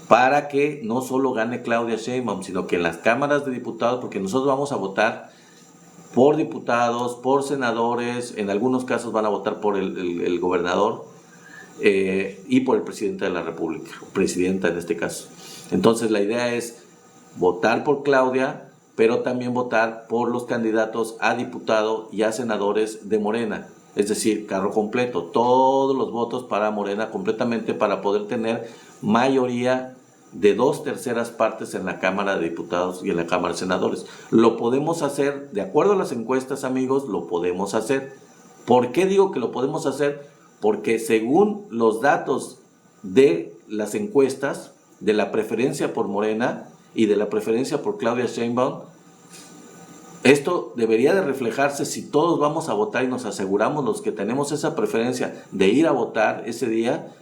para que no solo gane Claudia Sheinbaum, sino que en las cámaras de diputados, porque nosotros vamos a votar por diputados, por senadores, en algunos casos van a votar por el gobernador y por el presidente de la República, presidenta en este caso. Entonces la idea es votar por Claudia, pero también votar por los candidatos a diputado y a senadores de Morena. Es decir, carro completo, todos los votos para Morena completamente, para poder tener mayoría de 2/3 partes en la Cámara de Diputados y en la Cámara de Senadores. Lo podemos hacer, de acuerdo a las encuestas, amigos, lo podemos hacer. ¿Por qué digo que lo podemos hacer? porque según los datos de las encuestas, de la preferencia por Morena y de la preferencia por Claudia Sheinbaum, esto debería de reflejarse si todos vamos a votar y nos aseguramos los que tenemos esa preferencia de ir a votar ese día,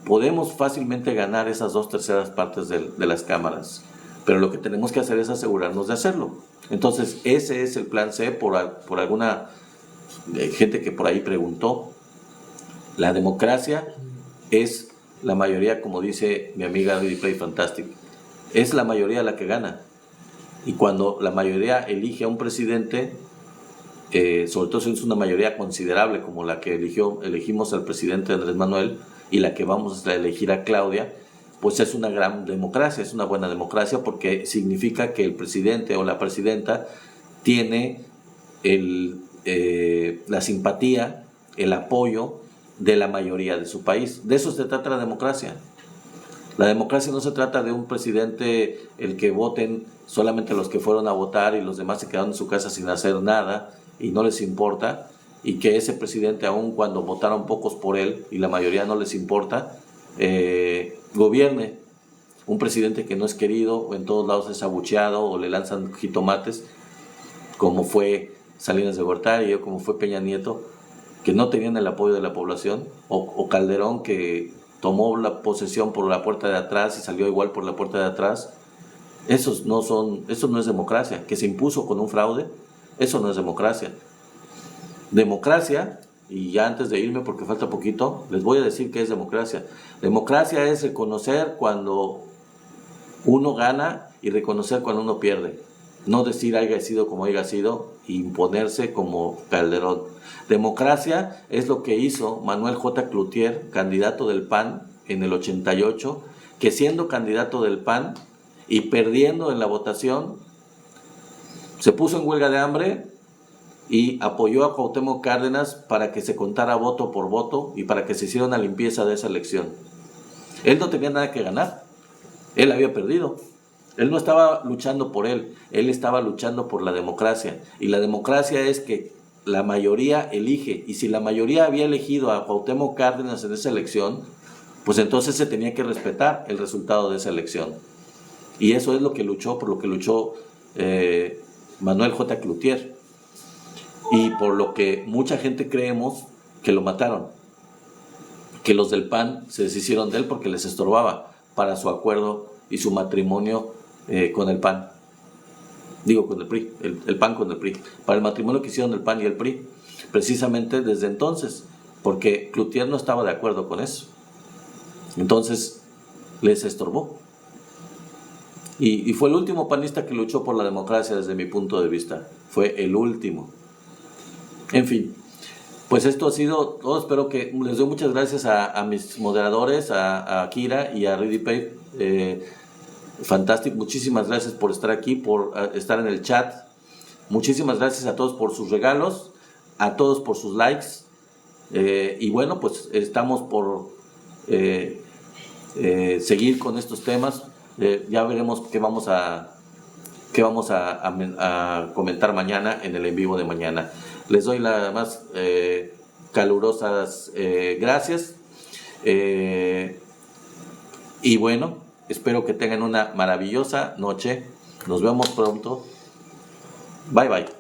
podemos fácilmente ganar esas 2/3 partes de las cámaras. Pero lo que tenemos que hacer es asegurarnos de hacerlo. Entonces, ese es el plan C por alguna gente que por ahí preguntó. La democracia es la mayoría, como dice mi amiga Rudy Play Fantastic, es la mayoría la que gana. Y cuando la mayoría elige a un presidente, sobre todo si es una mayoría considerable como la que elegimos al presidente Andrés Manuel y la que vamos a elegir a Claudia, pues es una gran democracia, es una buena democracia, porque significa que el presidente o la presidenta tiene la simpatía, el apoyo de la mayoría de su país. De eso se trata la democracia. La democracia no se trata de un presidente el que voten solamente los que fueron a votar y los demás se quedaron en su casa sin hacer nada y no les importa, y que ese presidente, aun cuando votaron pocos por él y la mayoría no les importa, gobierne. Un presidente que no es querido, o en todos lados es abucheado o le lanzan jitomates, como fue Salinas de Gortari o como fue Peña Nieto, que no tenían el apoyo de la población, o Calderón, que tomó la posesión por la puerta de atrás y salió igual por la puerta de atrás. Eso no es democracia. Que se impuso con un fraude, eso no es democracia. Democracia, y ya antes de irme porque falta poquito, les voy a decir qué es democracia. Democracia es reconocer cuando uno gana y reconocer cuando uno pierde. No decir haya sido como haya sido e imponerse como Calderón. Democracia es lo que hizo Manuel J. Cloutier, candidato del PAN en el 88, que siendo candidato del PAN y perdiendo en la votación, se puso en huelga de hambre y apoyó a Cuauhtémoc Cárdenas para que se contara voto por voto y para que se hiciera una limpieza de esa elección. Él no tenía nada que ganar, él había perdido. Él no estaba luchando por él estaba luchando por la democracia. Y la democracia es que la mayoría elige, y si la mayoría había elegido a Cuauhtémoc Cárdenas en esa elección, pues entonces se tenía que respetar el resultado de esa elección. Y eso es lo que luchó, por lo que luchó Manuel J. Cloutier. Y por lo que mucha gente creemos que lo mataron, que los del PAN se deshicieron de él porque les estorbaba para su acuerdo y su matrimonio con el PAN. Digo, con el PRI, el PAN con el PRI. Para el matrimonio que hicieron el PAN y el PRI, precisamente desde entonces, porque Cloutier no estaba de acuerdo con eso. Entonces, les estorbó. Y fue el último panista que luchó por la democracia desde mi punto de vista. Fue el último. En fin, pues esto ha sido todo. Espero que les doy muchas gracias a mis moderadores, a Kira y a Ridipay. Fantástico, muchísimas gracias por estar aquí, por estar en el chat. Muchísimas gracias a todos por sus regalos, a todos por sus likes. Y bueno, pues estamos por seguir con estos temas. Ya veremos qué vamos a comentar mañana en el en vivo de mañana. Les doy las más calurosas gracias. Y bueno, espero que tengan una maravillosa noche. Nos vemos pronto. Bye bye.